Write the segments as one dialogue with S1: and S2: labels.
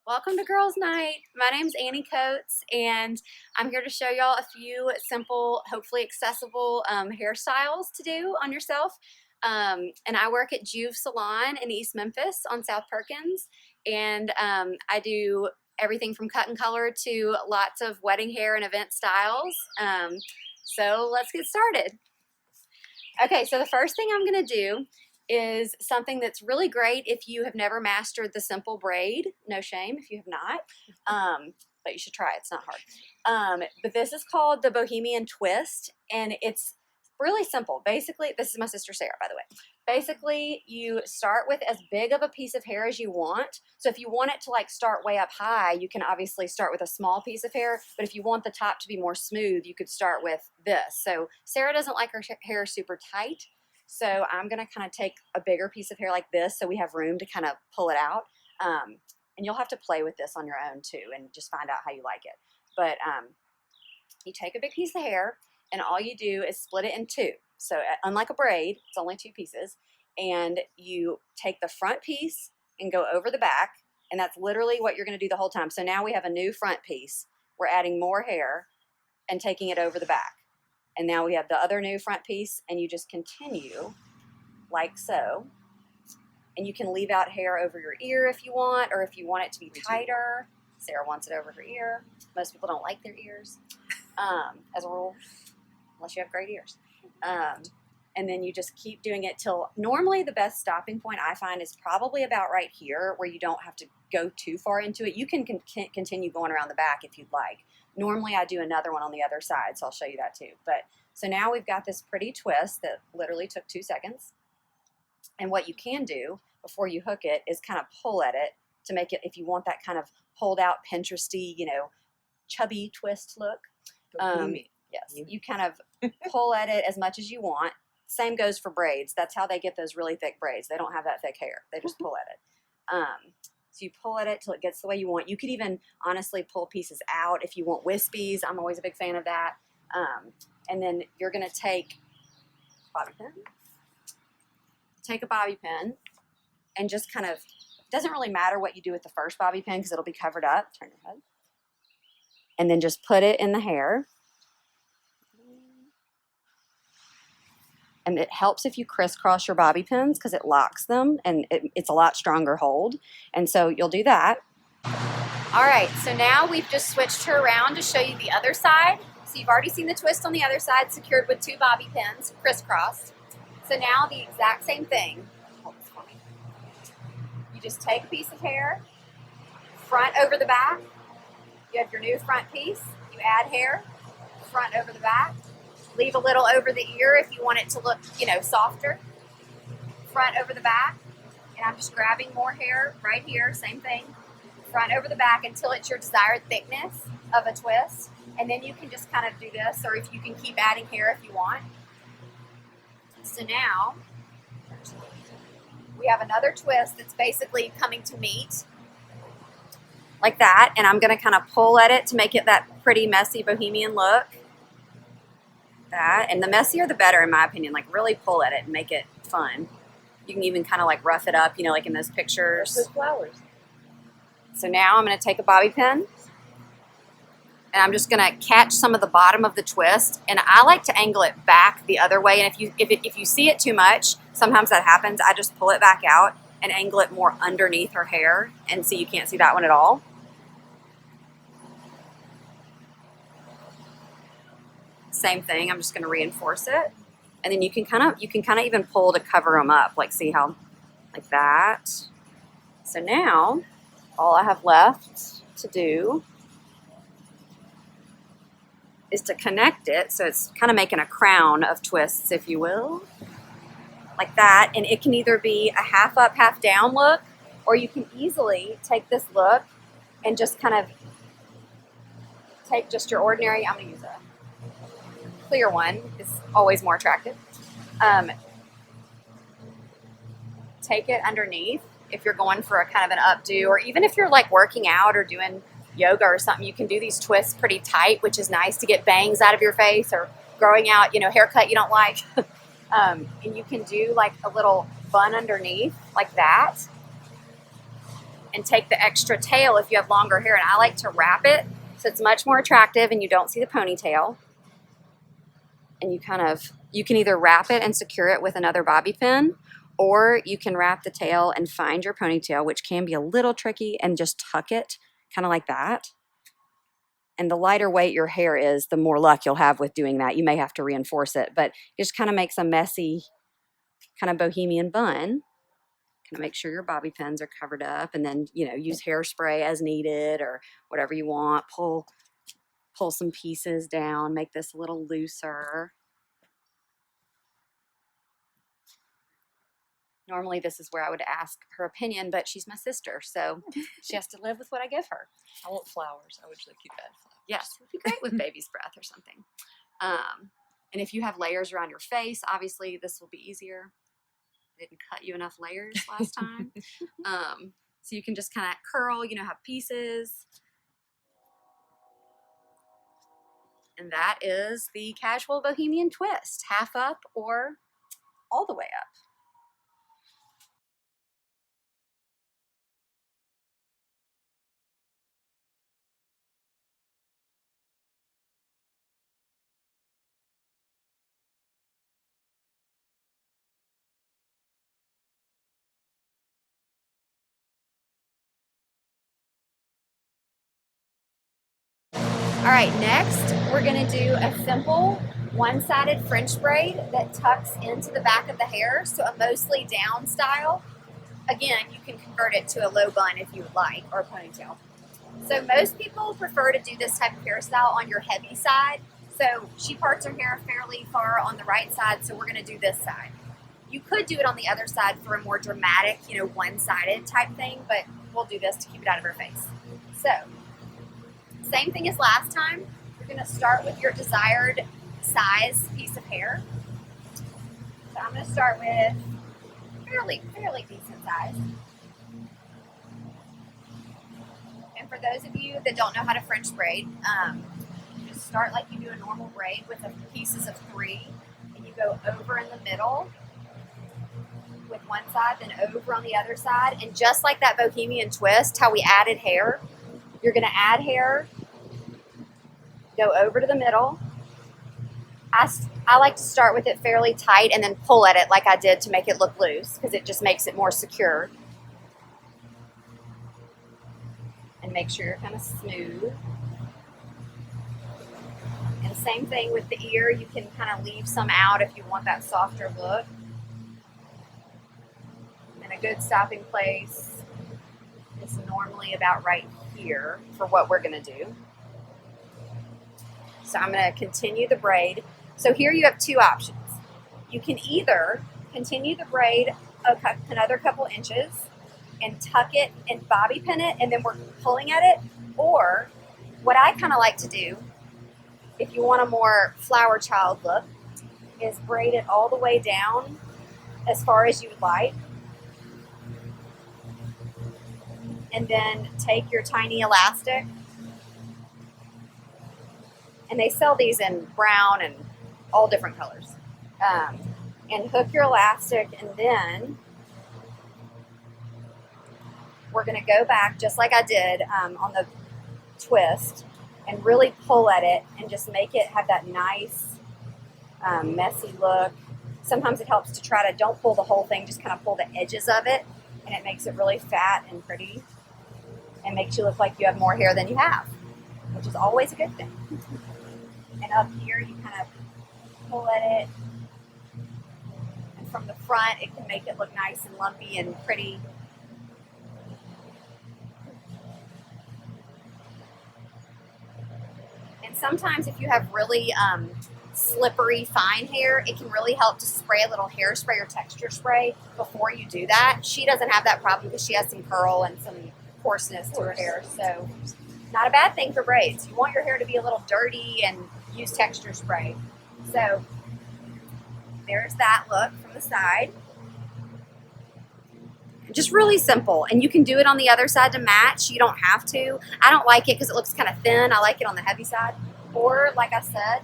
S1: Welcome to Girls Night. My name's Annie Coates, and I'm here to show y'all a few simple, hopefully accessible hairstyles to do on yourself. And I work at Juve Salon in East Memphis on South Perkins, and I do everything from cut and color to lots of wedding hair and event styles. So let's get started. Okay, so the first thing I'm going to do is something that's really great if you have never mastered the simple braid. No shame if you have not, but you should try it. It's not hard. But this is called the Bohemian Twist, and it's really simple. Basically, this is my sister Sarah, by the way. Basically, you start with as big of a piece of hair as you want. So if you want it to like start way up high, you can obviously start with a small piece of hair. But if you want the top to be more smooth, you could start with this. So Sarah doesn't like her hair super tight. So I'm going to kind of take a bigger piece of hair like this so we have room to kind of pull it out. And you'll have to play with this on your own too and just find out how you like it. But you take a big piece of hair and all you do is split it in two. So unlike a braid, it's only two pieces. And you take the front piece and go over the back. And that's literally what you're going to do the whole time. So now we have a new front piece. We're adding more hair and taking it over the back. And now we have the other new front piece, and you just continue like so. And you can leave out hair over your ear if you want, or if you want it to be tighter. Sarah wants it over her ear. Most people don't like their ears, as a rule, unless you have great ears. And then you just keep doing it till, normally the best stopping point I find is probably about right here, where you don't have to go too far into it. You can continue going around the back if you'd like. Normally I do another one on the other side, so I'll show you that too. But so now we've got this pretty twist that literally took 2 seconds. And what you can do before you hook it is kind of pull at it to make it, if you want that kind of hold out Pinteresty, chubby twist look. Yes, you kind of pull at it as much as you want. Same goes for braids. That's how they get those really thick braids. They don't have that thick hair. They just pull at it. So you pull at it till it gets the way you want. You could even honestly pull pieces out if you want wispies. I'm always a big fan of that. And then you're going to take bobby pin. Take a bobby pin and just kind of, it doesn't really matter what you do with the first bobby pin because it'll be covered up. Turn your head. And then just put it in the hair. And it helps if you crisscross your bobby pins because it locks them and it's a lot stronger hold. And so you'll do that. All right, so now we've just switched her around to show you the other side. So you've already seen the twist on the other side secured with 2 bobby pins, crisscrossed. So now the exact same thing. Hold this for me. You just take a piece of hair, front over the back. You have your new front piece. You add hair, front over the back. Leave a little over the ear if you want it to look, softer. Front over the back. And I'm just grabbing more hair right here, same thing. Front over the back until it's your desired thickness of a twist. And then you can just kind of do this, or if you can keep adding hair if you want. So now, we have another twist that's basically coming to meet like that. And I'm going to kind of pull at it to make it that pretty messy bohemian look. That, and the messier the better in my opinion. Like really pull at it and make it fun. You can even kind of like rough it up, like in those pictures.
S2: Those flowers.
S1: So now I'm going to take a bobby pin and I'm just going to catch some of the bottom of the twist, and I like to angle it back the other way. And if you see it too much, sometimes that happens. I just pull it back out and angle it more underneath her hair, and see, you can't see that one at all. Same thing. I'm just going to reinforce it, and then you can kind of even pull to cover them up. Like, see how, like that. So now, all I have left to do is to connect it, so it's kind of making a crown of twists, if you will, like that. And it can either be a half up, half down look, or you can easily take this look and just kind of take just your ordinary. I'm going to use a clear one, is always more attractive. Take it underneath if you're going for a kind of an updo, or even if you're like working out or doing yoga or something, you can do these twists pretty tight, which is nice to get bangs out of your face or growing out, haircut you don't like. And you can do like a little bun underneath like that. and take the extra tail if you have longer hair. And I like to wrap it so it's much more attractive and you don't see the ponytail. And you can either wrap it and secure it with another bobby pin, or you can wrap the tail and find your ponytail, which can be a little tricky, and just tuck it kind of like that. And the lighter weight your hair is, the more luck you'll have with doing that. You may have to reinforce it, but it just kind of makes a messy kind of bohemian bun. Kind of make sure your bobby pins are covered up, and then, you know, use hairspray as needed or whatever you want. Pull some pieces down, make this a little looser. Normally this is where I would ask her opinion, but she's my sister, so she has to live with what I give her.
S2: I want flowers. I would like you to add flowers.
S1: Yes, it would be great with baby's breath or something. And if you have layers around your face, obviously this will be easier. I didn't cut you enough layers last time. So you can just kind of curl, you know, have pieces. And that is the casual bohemian twist, half up or all the way up. All right, next we're gonna do a simple one-sided French braid that tucks into the back of the hair, so a mostly down style. Again, you can convert it to a low bun if you would like, or a ponytail. So most people prefer to do this type of hairstyle on your heavy side. So she parts her hair fairly far on the right side, so we're gonna do this side. You could do it on the other side for a more dramatic, you know, one-sided type thing, but we'll do this to keep it out of her face. So, same thing as last time. You're gonna start with your desired size piece of hair. So I'm gonna start with fairly decent size. And for those of you that don't know how to French braid, just start like you do a normal braid with the pieces of 3, and you go over in the middle with one side, then over on the other side, and just like that bohemian twist, how we added hair, you're gonna add hair, go over to the middle. I like to start with it fairly tight and then pull at it like I did to make it look loose, because it just makes it more secure. And make sure you're kind of smooth. And same thing with the ear, you can kind of leave some out if you want that softer look. And a good stopping place is normally about right here for what we're gonna do. So I'm gonna continue the braid. So here you have 2 options. You can either continue the braid another couple inches and tuck it and bobby pin it, and then we're pulling at it. Or what I kind of like to do, if you want a more flower child look, is braid it all the way down as far as you would like. And then take your tiny elastic, and they sell these in brown and all different colors. And hook your elastic, and then we're gonna go back just like I did on the twist and really pull at it and just make it have that nice messy look. Sometimes it helps to try to don't pull the whole thing, just kind of pull the edges of it, and it makes it really fat and pretty and makes you look like you have more hair than you have, which is always a good thing. And up here you kind of pull at it, and from the front it can make it look nice and lumpy and pretty. And sometimes if you have really slippery fine hair, it can really help to spray a little hairspray or texture spray before you do that. She doesn't have that problem because she has some curl and some coarseness to her hair, so not a bad thing for braids. You want your hair to be a little dirty and use texture spray. So there's that look from the side. Just really simple, and you can do it on the other side to match. You don't have to. I don't like it because it looks kind of thin. I like it on the heavy side. Or like I said,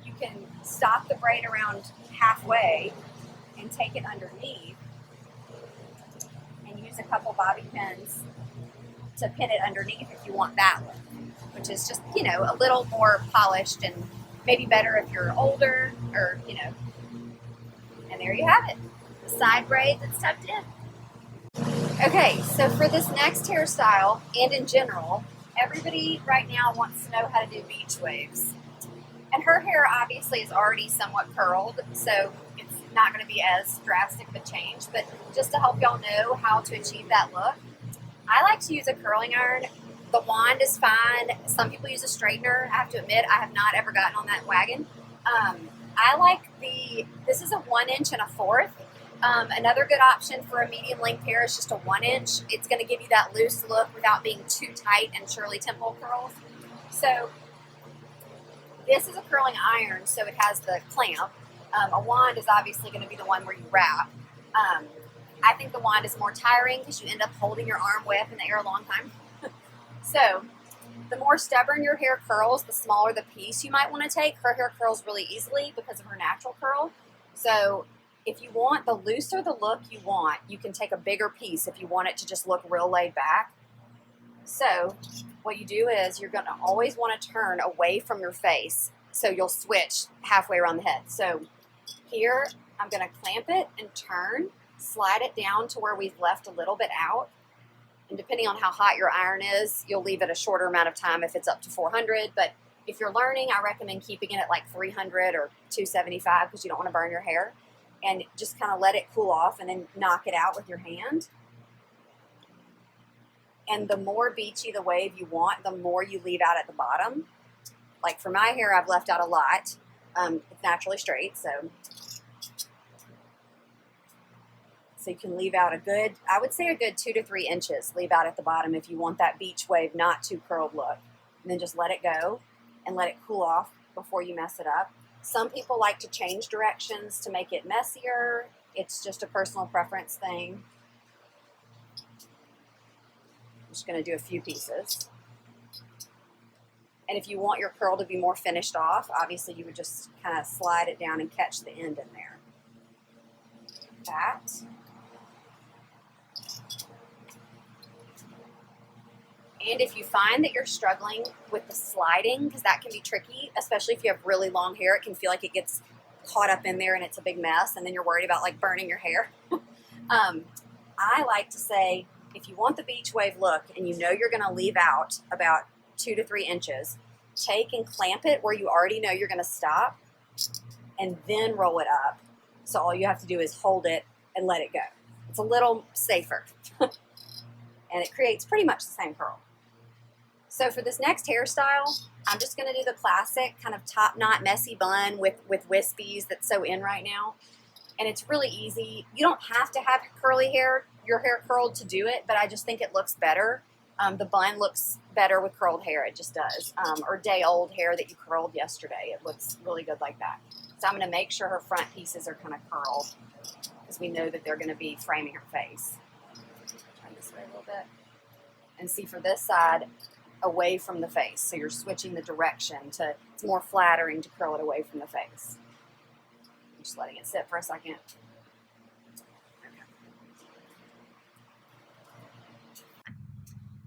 S1: you can stop the braid around halfway and take it underneath and use a couple bobby pins to pin it underneath if you want that look, which is just, you know, a little more polished and maybe better if you're older or, you know. And there you have it, the side braid that's tucked in. Okay, so for this next hairstyle and in general, everybody right now wants to know how to do beach waves. And her hair obviously is already somewhat curled, so it's not going to be as drastic of a change, but just to help y'all know how to achieve that look, I like to use a curling iron. The wand is fine. Some people use a straightener. I have to admit, I have not ever gotten on that wagon. I like this is a 1 inch and a fourth. Another good option for a medium length hair is just a 1 inch. It's going to give you that loose look without being too tight and Shirley Temple curls. So this is a curling iron, so it has the clamp. A wand is obviously going to be the one where you wrap. I think the wand is more tiring because you end up holding your arm way up in the air a long time. So the more stubborn your hair curls, the smaller the piece you might want to take. Her hair curls really easily because of her natural curl. So if you want the looser the look you want, you can take a bigger piece if you want it to just look real laid back. So what you do is you're going to always want to turn away from your face. So you'll switch halfway around the head. So here I'm going to clamp it and turn, slide it down to where we've left a little bit out. And depending on how hot your iron is, you'll leave it a shorter amount of time if it's up to 400. But if you're learning, I recommend keeping it at like 300 or 275 because you don't want to burn your hair. And just kind of let it cool off and then knock it out with your hand. And the more beachy the wave you want, the more you leave out at the bottom. Like for my hair, I've left out a lot. It's naturally straight, so you can leave out a good, I would say a good 2 to 3 inches, leave out at the bottom if you want that beach wave, not too curled look. And then just let it go and let it cool off before you mess it up. Some people like to change directions to make it messier. It's just a personal preference thing. I'm just going to do a few pieces. And if you want your curl to be more finished off, obviously you would just kind of slide it down and catch the end in there. Like that. And if you find that you're struggling with the sliding, because that can be tricky, especially if you have really long hair, it can feel like it gets caught up in there and it's a big mess, and then you're worried about like burning your hair. I like to say, if you want the beach wave look and you know you're going to leave out about 2 to 3 inches, take and clamp it where you already know you're going to stop, and then roll it up. So all you have to do is hold it and let it go. It's a little safer, and it creates pretty much the same curl. So for this next hairstyle, I'm just going to do the classic kind of top knot messy bun with wispies that's so in right now. And it's really easy. You don't have to have curly hair, your hair curled to do it, but I just think it looks better. The bun looks better with curled hair, it just does. Or day-old hair that you curled yesterday. It looks really good like that. So I'm going to make sure her front pieces are kind of curled because we know that they're going to be framing her face. Turn this way a little bit. And see, for this side, away from the face. So you're switching the direction to, it's more flattering to curl it away from the face. I'm just letting it sit for a second.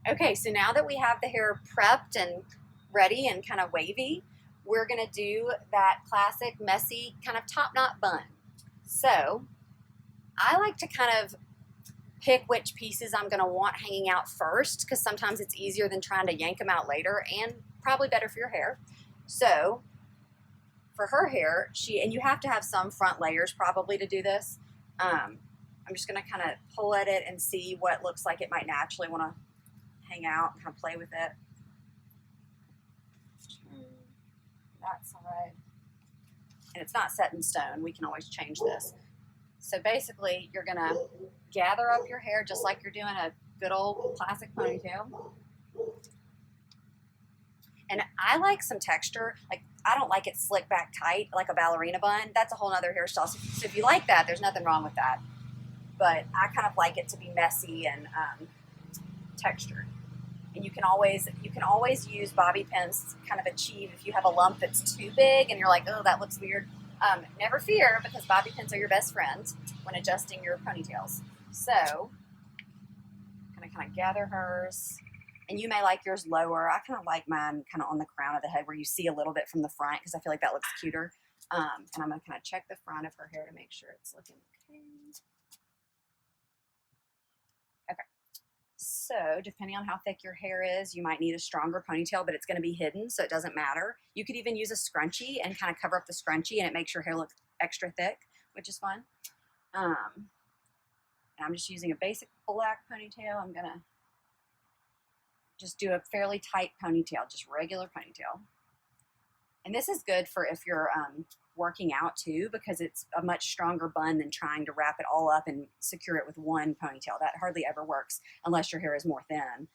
S1: Okay, so now that we have the hair prepped and ready and kind of wavy, we're going to do that classic messy kind of top knot bun. So I like to kind of pick which pieces I'm going to want hanging out first, because sometimes it's easier than trying to yank them out later, and probably better for your hair. So for her hair, and you have to have some front layers probably to do this. I'm just going to kind of pull at it and see what looks like it might naturally want to hang out and kind of play with it. That side. And it's not set in stone. We can always change this. So basically, you're going to gather up your hair just like you're doing a good old classic ponytail. And I like some texture. Like, I don't like it slick back tight like a ballerina bun. That's a whole other hairstyle. So if you like that, there's nothing wrong with that. But I kind of like it to be messy and textured. And you can always use bobby pins to kind of achieve if you have a lump that's too big and you're like, oh, that looks weird. Never fear, because bobby pins are your best friend when adjusting your ponytails. So I'm going to kind of gather hers And you may like yours lower. I kind of like mine kind of on the crown of the head where you see a little bit from the front because I feel like that looks cuter. And I'm going to kind of check the front of her hair to make sure it's looking okay. Okay. So depending on how thick your hair is, you might need a stronger ponytail, but it's going to be hidden, so it doesn't matter. You could even use a scrunchie and kind of cover up the scrunchie, and it makes your hair look extra thick, which is fun. And I'm just using a basic black ponytail. I'm going to just do a fairly tight ponytail, just regular ponytail. And this is good for if you're working out too, because it's a much stronger bun than trying to wrap it all up and secure it with one ponytail. That hardly ever works unless your hair is more thin.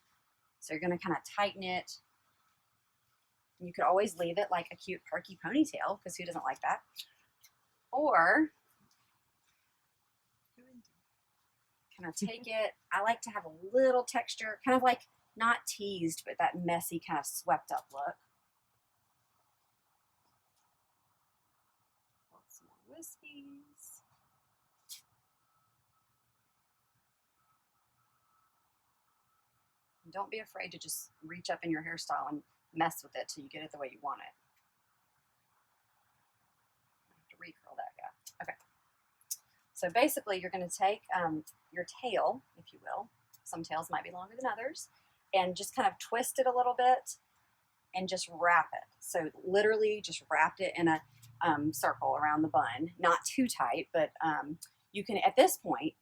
S1: So you're going to kind of tighten it. You could always leave it like a cute perky ponytail, because who doesn't like that? Or kind of take it. I like to have a little texture, kind of like not teased, but that messy kind of swept up look. Some more wispies. And don't be afraid to just reach up in your hairstyle and mess with it till you get it the way you want it. I have to recurl that guy. Okay. So basically, you're going to take your tail, if you will. Some tails might be longer than others. And just kind of twist it a little bit and just wrap it. So literally just wrapped it in a circle around the bun. Not too tight, but you can, at this point,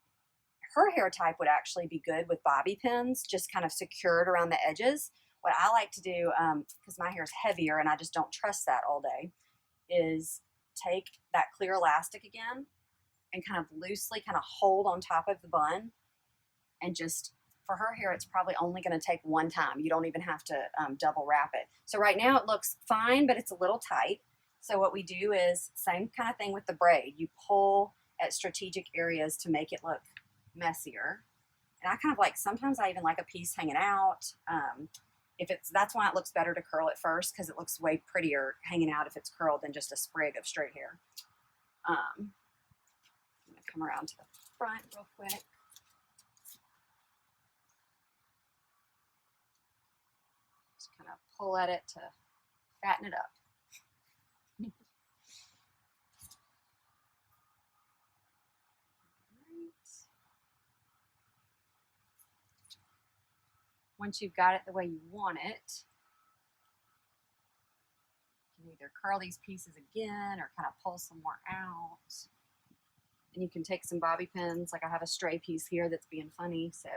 S1: her hair type would actually be good with bobby pins, just kind of secured around the edges. What I like to do, because my hair is heavier and I just don't trust that all day, is take that clear elastic again and kind of loosely kind of hold on top of the bun, and just, for her hair, it's probably only going to take one time. You don't even have to double wrap it. So right now it looks fine, but it's a little tight. So what we do is, same kind of thing with the braid. You pull at strategic areas to make it look messier. And I kind of like, sometimes I even like a piece hanging out. That's why it looks better to curl it first, because it looks way prettier hanging out if it's curled than just a sprig of straight hair. I'm going to come around to the front real quick. Kind of pull at it to fatten it up. Once you've got it the way you want it, you can either curl these pieces again or kind of pull some more out. And you can take some bobby pins, like I have a stray piece here that's being funny, so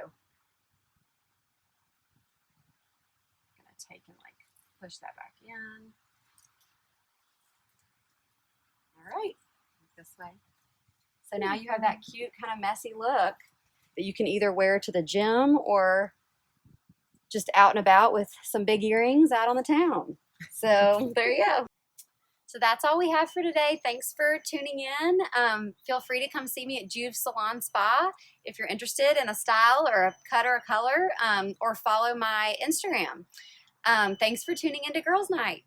S1: take and like push that back in. All right, this way. So now you have that cute kind of messy look that you can either wear to the gym or just out and about with some big earrings out on the town. So there you go. So that's all we have for today. Thanks for tuning in. Feel free to come see me at Juve Salon Spa if you're interested in a style or a cut or a color, or follow my Instagram. Thanks for tuning into Girls Night.